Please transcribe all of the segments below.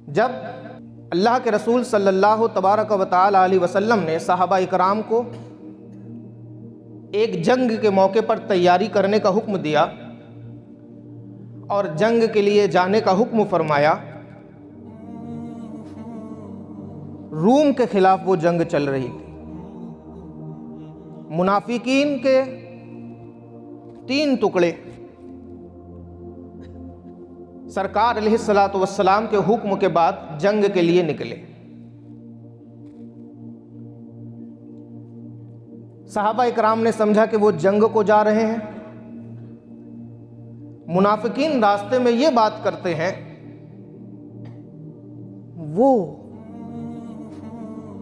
جب اللہ کے رسول صلی اللہ تبارک و تعالی علیہ وسلم نے صحابہ اکرام کو ایک جنگ کے موقع پر تیاری کرنے کا حکم دیا اور جنگ کے لیے جانے کا حکم فرمایا، روم کے خلاف وہ جنگ چل رہی تھی۔ منافقین کے 3 ٹکڑے سرکار علیہ الصلوۃ والسلام کے حکم کے بعد جنگ کے لیے نکلے۔ صحابہ اکرام نے سمجھا کہ وہ جنگ کو جا رہے ہیں۔ منافقین راستے میں یہ بات کرتے ہیں، وہ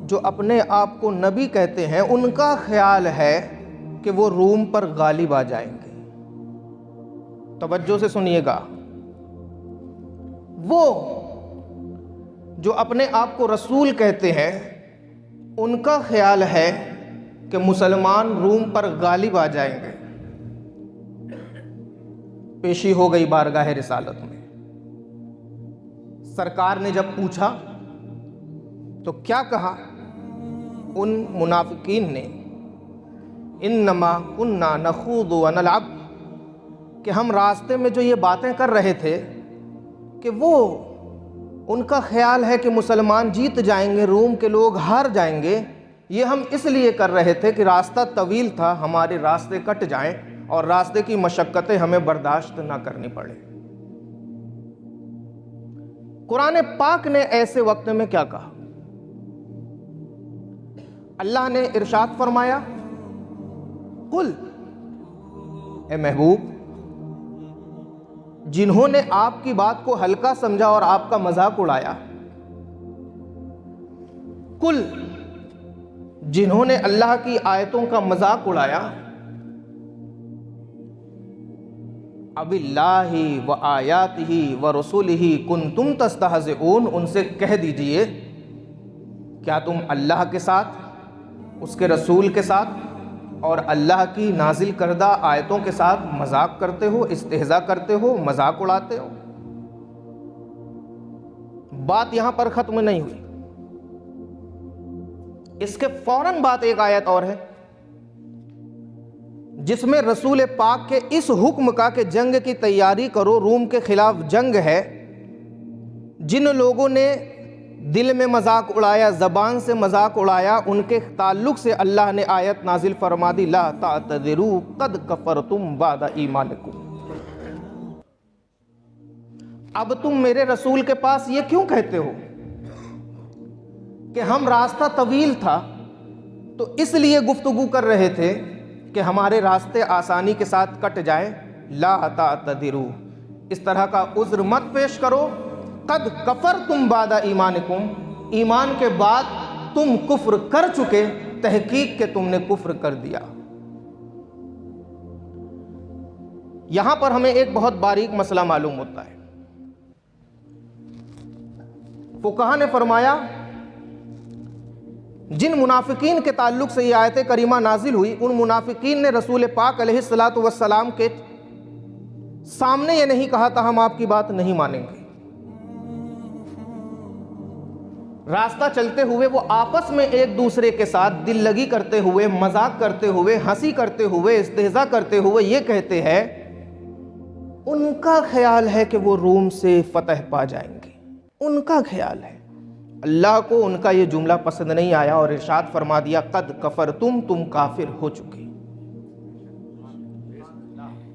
جو اپنے آپ کو نبی کہتے ہیں ان کا خیال ہے کہ وہ روم پر غالب آ جائیں گے۔ توجہ سے سنیے گا، وہ جو اپنے آپ کو رسول کہتے ہیں ان کا خیال ہے کہ مسلمان روم پر غالب آ جائیں گے۔ پیشی ہو گئی بارگاہ رسالت میں۔ سرکار نے جب پوچھا تو کیا کہا؟ ان منافقین نے انما کننا نخوض ونلعب، کہ ہم راستے میں جو یہ باتیں کر رہے تھے کہ وہ ان کا خیال ہے کہ مسلمان جیت جائیں گے، روم کے لوگ ہار جائیں گے، یہ ہم اس لیے کر رہے تھے کہ راستہ طویل تھا، ہمارے راستے کٹ جائیں اور راستے کی مشقتیں ہمیں برداشت نہ کرنی پڑے۔ قرآن پاک نے ایسے وقت میں کیا کہا؟ اللہ نے ارشاد فرمایا، قل، اے محبوب، جنہوں نے آپ کی بات کو ہلکا سمجھا اور آپ کا مذاق اڑایا، قل، جنہوں نے اللہ کی آیتوں کا مذاق اڑایا، اب اللہ و آیاتہ و رسولہ کنتم تستہزئون، ان سے کہہ دیجئے کیا تم اللہ کے ساتھ، اس کے رسول کے ساتھ اور اللہ کی نازل کردہ آیتوں کے ساتھ مذاق کرتے ہو، استہزاء کرتے ہو، مذاق اڑاتے ہو؟ بات یہاں پر ختم نہیں ہوئی، اس کے فوراً بعد ایک آیت اور ہے جس میں رسول پاک کے اس حکم کا کہ جنگ کی تیاری کرو، روم کے خلاف جنگ ہے، جن لوگوں نے دل میں مذاق اڑایا، زبان سے مذاق اڑایا، ان کے تعلق سے اللہ نے آیت نازل فرما دی، لا تعتذروا قد کفرتم بعد ایمانکم، اب تم میرے رسول کے پاس یہ کیوں کہتے ہو کہ ہم راستہ طویل تھا تو اس لیے گفتگو کر رہے تھے کہ ہمارے راستے آسانی کے ساتھ کٹ جائیں؟ لا تعتذروا، اس طرح کا عذر مت پیش کرو، قد کفرتم بعد ایمانکم، ایمان کے بعد تم کفر کر چکے، تحقیق کہ تم نے کفر کر دیا۔ یہاں پر ہمیں ایک بہت باریک مسئلہ معلوم ہوتا ہے۔ فقہا نے فرمایا جن منافقین کے تعلق سے یہ آیت کریمہ نازل ہوئی، ان منافقین نے رسول پاک علیہ الصلوۃ والسلام کے سامنے یہ نہیں کہا تھا ہم آپ کی بات نہیں مانیں گے۔ راستہ چلتے ہوئے وہ آپس میں ایک دوسرے کے ساتھ دل لگی کرتے ہوئے، مذاق کرتے ہوئے، ہنسی کرتے ہوئے، استہزاء کرتے ہوئے یہ کہتے ہیں ان کا خیال ہے کہ وہ روم سے فتح پا جائیں گے، ان کا خیال ہے۔ اللہ کو ان کا یہ جملہ پسند نہیں آیا اور ارشاد فرما دیا، قد کفرتم، تم کافر ہو چکے،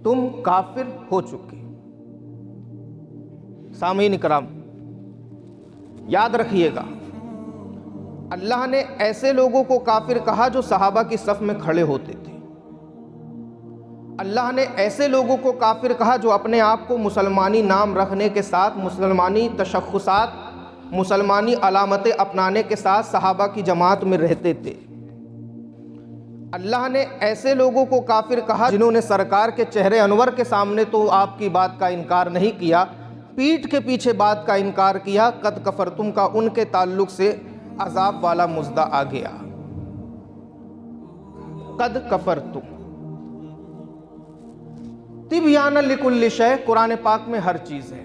تم کافر ہو چکے۔ سامعین کرام، یاد رکھیے گا، اللہ نے ایسے لوگوں کو کافر کہا جو صحابہ کی صف میں کھڑے ہوتے تھے۔ اللہ نے ایسے لوگوں کو کافر کہا جو اپنے آپ کو مسلمانی نام رکھنے کے ساتھ، مسلمانی تشخصات، مسلمانی علامتیں اپنانے کے ساتھ صحابہ کی جماعت میں رہتے تھے۔ اللہ نے ایسے لوگوں کو کافر کہا جنہوں نے سرکار کے چہرے انور کے سامنے تو آپ کی بات کا انکار نہیں کیا، پیٹھ کے پیچھے بات کا انکار کیا۔ قد کفرتم کا ان کے تعلق سے عذاب والا مژدہ آ گیا۔ قد کفرتم، تبیان لکل شیء، قرآن پاک میں ہر چیز ہے۔